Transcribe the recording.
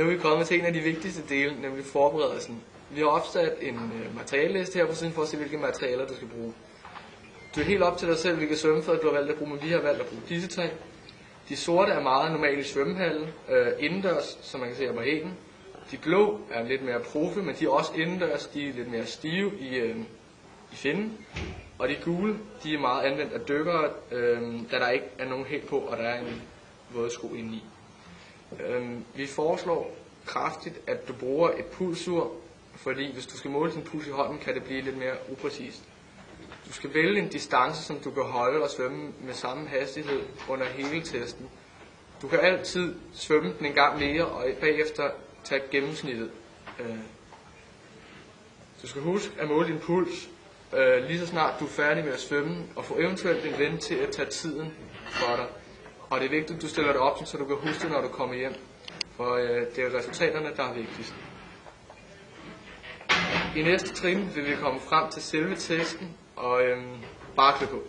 Nu er vi kommet til en af de vigtigste dele, nemlig forberedelsen. Vi har opsat en materialeliste her på siden for at se, hvilke materialer du skal bruge. Du er helt op til dig selv, hvilke svømmefødder du har valgt at bruge, men vi har valgt at bruge disse tre. De sorte er meget normale i svømmehallen, indendørs, som man kan se her på hækken. De blå er lidt mere profe, men de er også indendørs, de er lidt mere stive i finnen. Og de gule, de er meget anvendt af dykkere, da der ikke er nogen hæk på, og der er en vådsko indeni. Vi foreslår kraftigt, at du bruger et pulsur, fordi hvis du skal måle din puls i hånden, kan det blive lidt mere upræcist. Du skal vælge en distance, som du kan holde og svømme med samme hastighed under hele testen. Du kan altid svømme den en gang mere og bagefter tage gennemsnittet. Du skal huske at måle din puls lige så snart du er færdig med at svømme, og få eventuelt en ven til at tage tiden for dig. Og det er vigtigt, at du stiller det op, så du kan huske det, når du kommer hjem. For det er resultaterne, der er vigtigst. I næste trin vil vi komme frem til selve testen, og bare klip på.